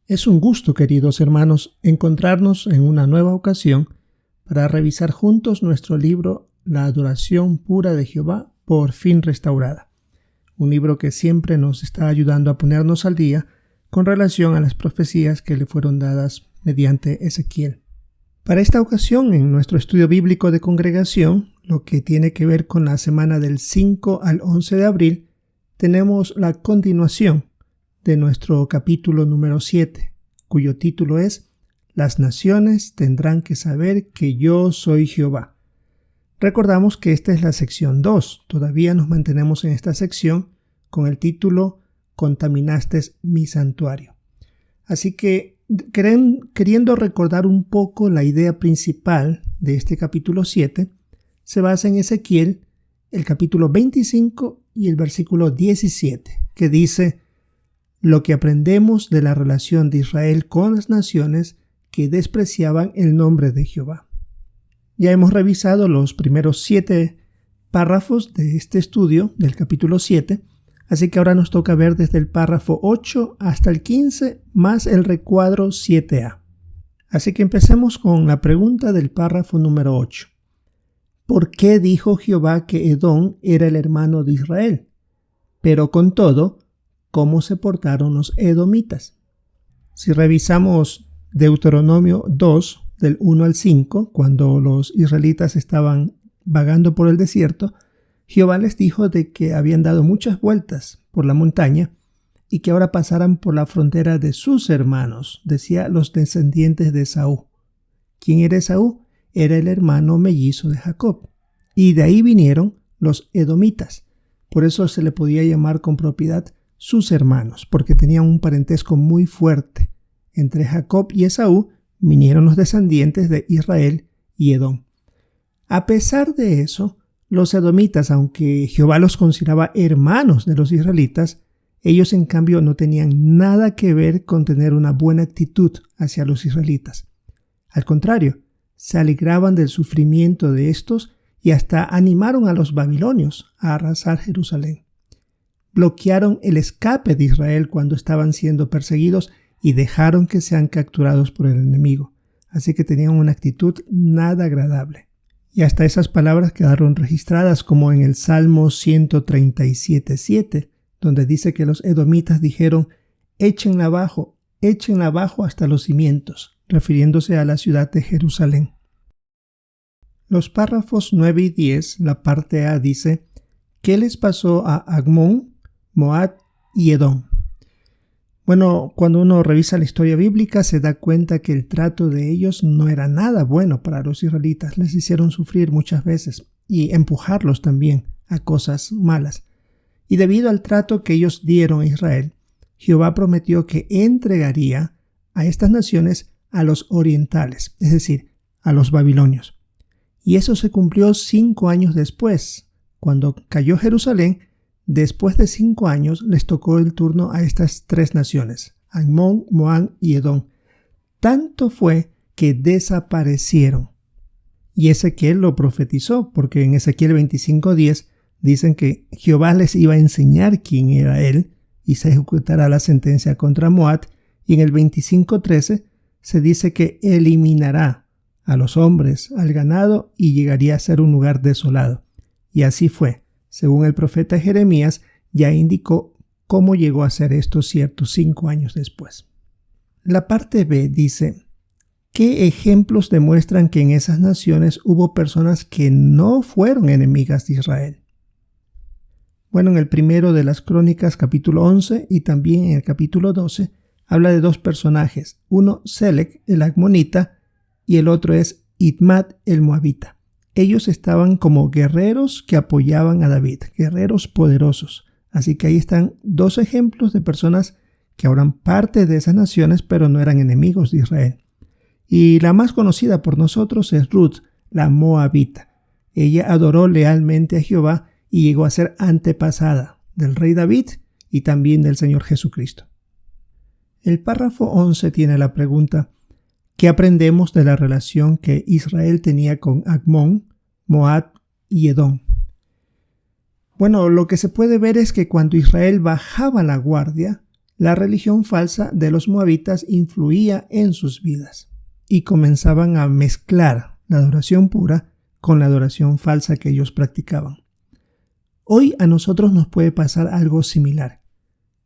Es un gusto, queridos hermanos, encontrarnos en una nueva ocasión para revisar juntos nuestro libro La adoración pura de Jehová, por fin restaurada. Un libro que siempre nos está ayudando a ponernos al día con relación a las profecías que le fueron dadas mediante Ezequiel. Para esta ocasión, en nuestro estudio bíblico de congregación, lo que tiene que ver con la semana del 5 al 11 de abril, tenemos la continuación de nuestro capítulo número 7, cuyo título es Las naciones tendrán que saber que yo soy Jehová. Recordamos que esta es la sección 2. Todavía nos mantenemos en esta sección con el título Contaminaste mi santuario. Así que, queriendo recordar un poco la idea principal de este capítulo 7, se basa en Ezequiel, el capítulo 25 y el versículo 17, que dice: lo que aprendemos de la relación de Israel con las naciones que despreciaban el nombre de Jehová. Ya hemos revisado los primeros 7 párrafos de este estudio del capítulo 7, así que ahora nos toca ver desde el párrafo 8 hasta el 15 más el recuadro 7a. Así que empecemos con la pregunta del párrafo número 8. ¿Por qué dijo Jehová que Edom era el hermano de Israel? Pero con todo, ¿cómo se portaron los edomitas? Si revisamos Deuteronomio 2, del 1 al 5, cuando los israelitas estaban vagando por el desierto, Jehová les dijo de que habían dado muchas vueltas por la montaña y que ahora pasaran por la frontera de sus hermanos, decía los descendientes de Esaú. ¿Quién era Esaú? Era el hermano mellizo de Jacob. Y de ahí vinieron los edomitas. Por eso se le podía llamar con propiedad sus hermanos, porque tenían un parentesco muy fuerte. Entre Jacob y Esaú vinieron los descendientes de Israel y Edom. A pesar de eso, los edomitas, aunque Jehová los consideraba hermanos de los israelitas, ellos en cambio no tenían nada que ver con tener una buena actitud hacia los israelitas. Al contrario, se alegraban del sufrimiento de estos y hasta animaron a los babilonios a arrasar Jerusalén. Bloquearon el escape de Israel cuando estaban siendo perseguidos y dejaron que sean capturados por el enemigo. Así que tenían una actitud nada agradable. Y hasta esas palabras quedaron registradas como en el Salmo 137:7, donde dice que los edomitas dijeron: échenla abajo hasta los cimientos, refiriéndose a la ciudad de Jerusalén. Los párrafos 9 y 10, la parte A dice: ¿qué les pasó a Agmón, Moab y Edom? Bueno, cuando uno revisa la historia bíblica se da cuenta que el trato de ellos no era nada bueno para los israelitas. Les hicieron sufrir muchas veces y empujarlos también a cosas malas. Y debido al trato que ellos dieron a Israel, Jehová prometió que entregaría a estas naciones a los orientales, es decir, a los babilonios. Y eso se cumplió 5 años después. Cuando cayó Jerusalén, después de 5 años les tocó el turno a estas 3 naciones, Amón, Moab y Edom. Tanto fue que desaparecieron. Y Ezequiel lo profetizó, porque en Ezequiel 25:10 dicen que Jehová les iba a enseñar quién era él y se ejecutará la sentencia contra Moab. Y en el 25:13 se dice que eliminará a los hombres, al ganado, y llegaría a ser un lugar desolado. Y así fue. Según el profeta Jeremías, ya indicó cómo llegó a ser esto cierto 5 años después. La parte B dice: ¿qué ejemplos demuestran que en esas naciones hubo personas que no fueron enemigas de Israel? Bueno, en el primero de las Crónicas, capítulo 11, y también en el capítulo 12, habla de 2 personajes. Uno, Selec, el agmonita, y el otro es Itmat, el moabita. Ellos estaban como guerreros que apoyaban a David, guerreros poderosos. Así que ahí están 2 ejemplos de personas que eran parte de esas naciones, pero no eran enemigos de Israel. Y la más conocida por nosotros es Ruth, la moabita. Ella adoró lealmente a Jehová y llegó a ser antepasada del rey David y también del Señor Jesucristo. El párrafo 11 tiene la pregunta: ¿qué aprendemos de la relación que Israel tenía con Agmón, Moab y Edom? Bueno, lo que se puede ver es que cuando Israel bajaba la guardia, la religión falsa de los moabitas influía en sus vidas y comenzaban a mezclar la adoración pura con la adoración falsa que ellos practicaban. Hoy a nosotros nos puede pasar algo similar.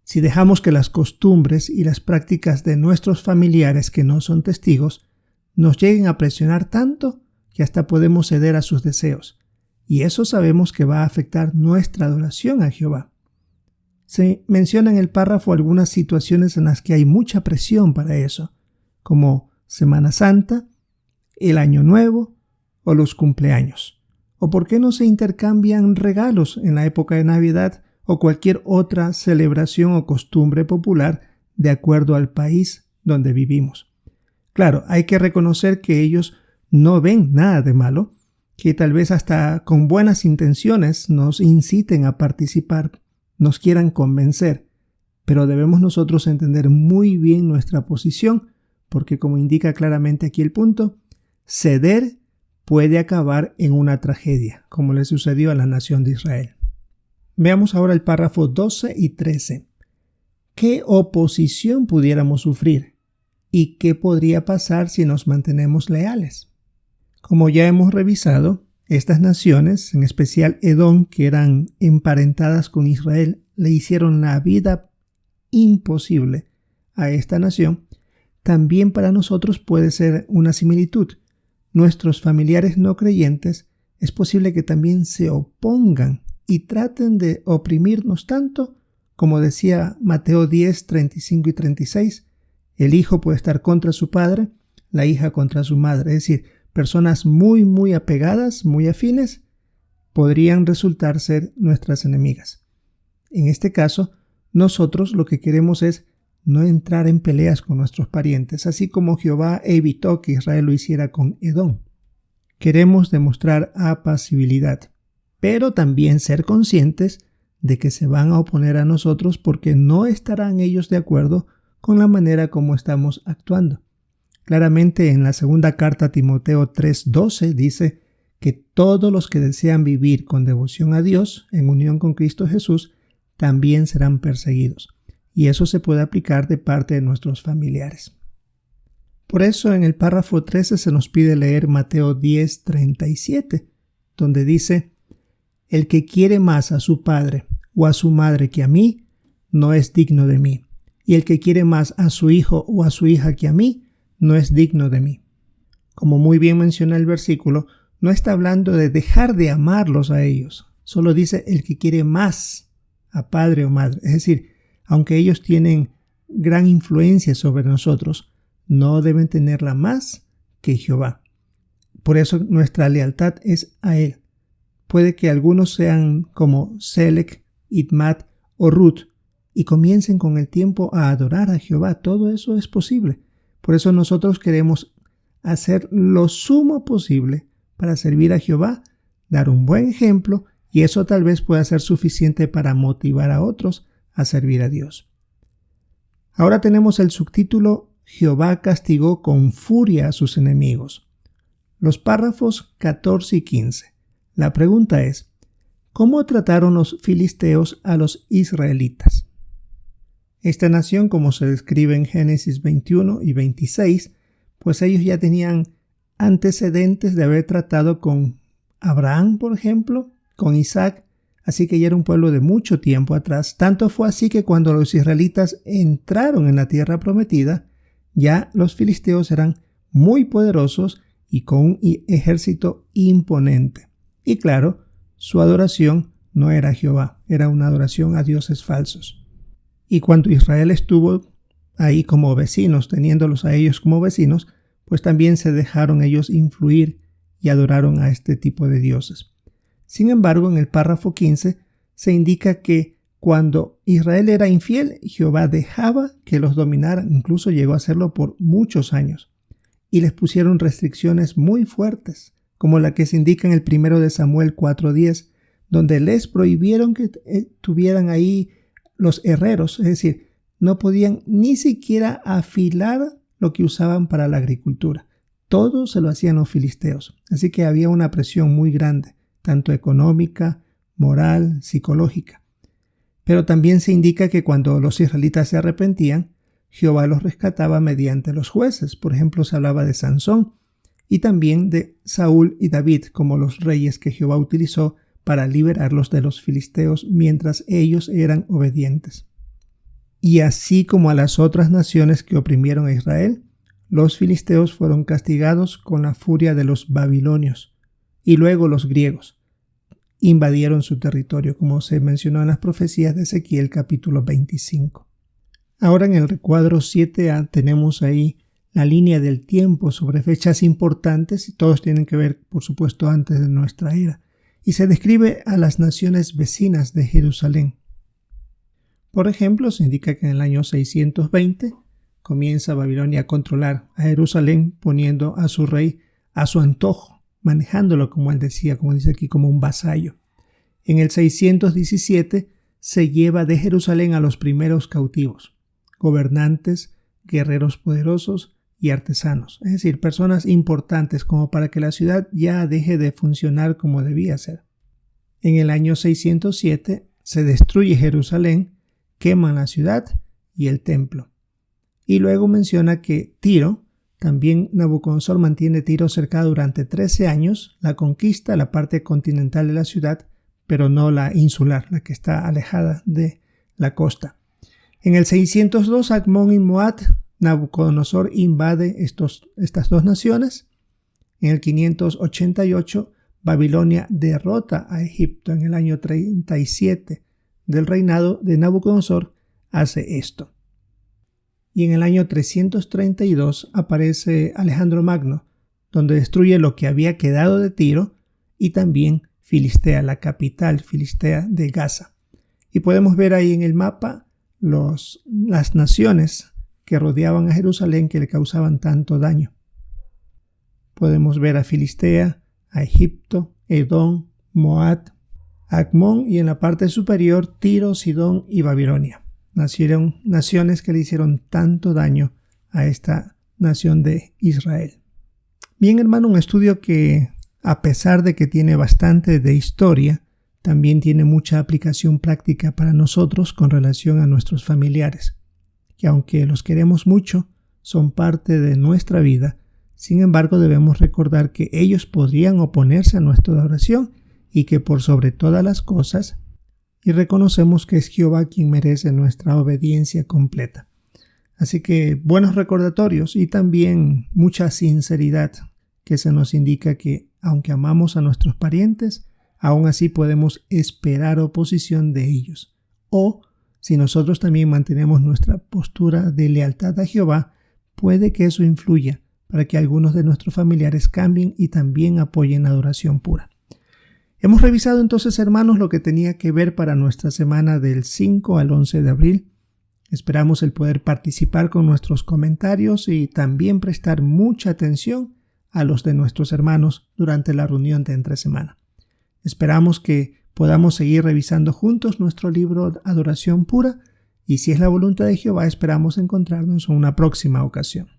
Si dejamos que las costumbres y las prácticas de nuestros familiares que no son testigos nos lleguen a presionar tanto que hasta podemos ceder a sus deseos, y eso sabemos que va a afectar nuestra adoración a Jehová. Se menciona en el párrafo algunas situaciones en las que hay mucha presión para eso, como Semana Santa, el Año Nuevo o los cumpleaños. ¿O por qué no se intercambian regalos en la época de Navidad o cualquier otra celebración o costumbre popular de acuerdo al país donde vivimos? Claro, hay que reconocer que ellos no ven nada de malo, que tal vez hasta con buenas intenciones nos inciten a participar, nos quieran convencer, pero debemos nosotros entender muy bien nuestra posición, porque como indica claramente aquí el punto, ceder puede acabar en una tragedia, como le sucedió a la nación de Israel. Veamos ahora el párrafo 12 y 13. ¿Qué oposición pudiéramos sufrir? ¿Y qué podría pasar si nos mantenemos leales? Como ya hemos revisado, estas naciones, en especial Edom, que eran emparentadas con Israel, le hicieron la vida imposible a esta nación. También para nosotros puede ser una similitud. Nuestros familiares no creyentes es posible que también se opongan y traten de oprimirnos tanto, como decía Mateo 10, 35 y 36, el hijo puede estar contra su padre, la hija contra su madre, es decir, personas muy apegadas, muy afines, podrían resultar ser nuestras enemigas. En este caso, nosotros lo que queremos es no entrar en peleas con nuestros parientes, así como Jehová evitó que Israel lo hiciera con Edom. Queremos demostrar apacibilidad, pero también ser conscientes de que se van a oponer a nosotros porque no estarán ellos de acuerdo con la manera como estamos actuando. Claramente en la segunda carta a Timoteo 3:12 dice que todos los que desean vivir con devoción a Dios en unión con Cristo Jesús también serán perseguidos. Y eso se puede aplicar de parte de nuestros familiares. Por eso en el párrafo 13 se nos pide leer Mateo 10:37, donde dice: el que quiere más a su padre o a su madre que a mí, no es digno de mí. Y el que quiere más a su hijo o a su hija que a mí, no es digno de mí. Como muy bien menciona el versículo, no está hablando de dejar de amarlos a ellos. Solo dice el que quiere más a padre o madre. Es decir, aunque ellos tienen gran influencia sobre nosotros, no deben tenerla más que Jehová. Por eso nuestra lealtad es a Él. Puede que algunos sean como Selec, Itmat o Ruth y comiencen con el tiempo a adorar a Jehová. Todo eso es posible. Por eso nosotros queremos hacer lo sumo posible para servir a Jehová, dar un buen ejemplo, y eso tal vez pueda ser suficiente para motivar a otros a servir a Dios. Ahora tenemos el subtítulo Jehová castigó con furia a sus enemigos. Los párrafos 14 y 15. La pregunta es, ¿cómo trataron los filisteos a los israelitas? Esta nación, como se describe en Génesis 21 y 26, pues ellos ya tenían antecedentes de haber tratado con Abraham, por ejemplo, con Isaac, así que ya era un pueblo de mucho tiempo atrás. Tanto fue así que cuando los israelitas entraron en la tierra prometida, ya los filisteos eran muy poderosos y con un ejército imponente. Y claro, su adoración no era a Jehová, era una adoración a dioses falsos. Y cuando Israel estuvo ahí como vecinos, teniéndolos a ellos como vecinos, pues también se dejaron ellos influir y adoraron a este tipo de dioses. Sin embargo, en el párrafo 15 se indica que cuando Israel era infiel, Jehová dejaba que los dominaran, incluso llegó a hacerlo por muchos años, y les pusieron restricciones muy fuertes, como la que se indica en el 1 de Samuel 4:10, donde les prohibieron que tuvieran ahí los herreros, es decir, no podían ni siquiera afilar lo que usaban para la agricultura. Todo se lo hacían los filisteos, así que había una presión muy grande, tanto económica, moral, psicológica. Pero también se indica que cuando los israelitas se arrepentían, Jehová los rescataba mediante los jueces. Por ejemplo, se hablaba de Sansón y también de Saúl y David como los reyes que Jehová utilizó para liberarlos de los filisteos mientras ellos eran obedientes. Y así como a las otras naciones que oprimieron a Israel, los filisteos fueron castigados con la furia de los babilonios, y luego los griegos invadieron su territorio, como se mencionó en las profecías de Ezequiel capítulo 25. Ahora en el recuadro 7a tenemos ahí la línea del tiempo sobre fechas importantes, y todos tienen que ver, por supuesto, antes de nuestra era, y se describe a las naciones vecinas de Jerusalén. Por ejemplo, se indica que en el año 620 comienza Babilonia a controlar a Jerusalén, poniendo a su rey a su antojo, manejándolo, como él decía, como dice aquí, como un vasallo. En el 617 se lleva de Jerusalén a los primeros cautivos, gobernantes, guerreros poderosos y artesanos, es decir, personas importantes como para que la ciudad ya deje de funcionar como debía ser. En el año 607 se destruye Jerusalén, queman la ciudad y el templo. Y luego menciona que Tiro, también Nabucodonosor mantiene Tiro cercado durante 13 años, la conquista, la parte continental de la ciudad, pero no la insular, la que está alejada de la costa. En el 602, Acmón y Moab, Nabucodonosor invade estas dos naciones. En el 588, Babilonia derrota a Egipto. En el año 37 del reinado de Nabucodonosor hace esto. Y en el año 332 aparece Alejandro Magno, donde destruye lo que había quedado de Tiro y también Filistea, la capital filistea de Gaza. Y podemos ver ahí en el mapa las naciones que rodeaban a Jerusalén que le causaban tanto daño. Podemos ver a Filistea, a Egipto, Edom, Moab, Acmón y en la parte superior Tiro, Sidón y Babilonia. Nacieron naciones que le hicieron tanto daño a esta nación de Israel. Bien, hermano, un estudio que, a pesar de que tiene bastante de historia, también tiene mucha aplicación práctica para nosotros con relación a nuestros familiares, que aunque los queremos mucho, son parte de nuestra vida. Sin embargo, debemos recordar que ellos podrían oponerse a nuestra oración y que por sobre todas las cosas, y reconocemos que es Jehová quien merece nuestra obediencia completa. Así que buenos recordatorios y también mucha sinceridad que se nos indica que aunque amamos a nuestros parientes, aún así podemos esperar oposición de ellos. O si nosotros también mantenemos nuestra postura de lealtad a Jehová, puede que eso influya para que algunos de nuestros familiares cambien y también apoyen la adoración pura. Hemos revisado entonces, hermanos, lo que tenía que ver para nuestra semana del 5 al 11 de abril. Esperamos el poder participar con nuestros comentarios y también prestar mucha atención a los de nuestros hermanos durante la reunión de entre semana. Esperamos que podamos seguir revisando juntos nuestro libro Adoración Pura y si es la voluntad de Jehová esperamos encontrarnos en una próxima ocasión.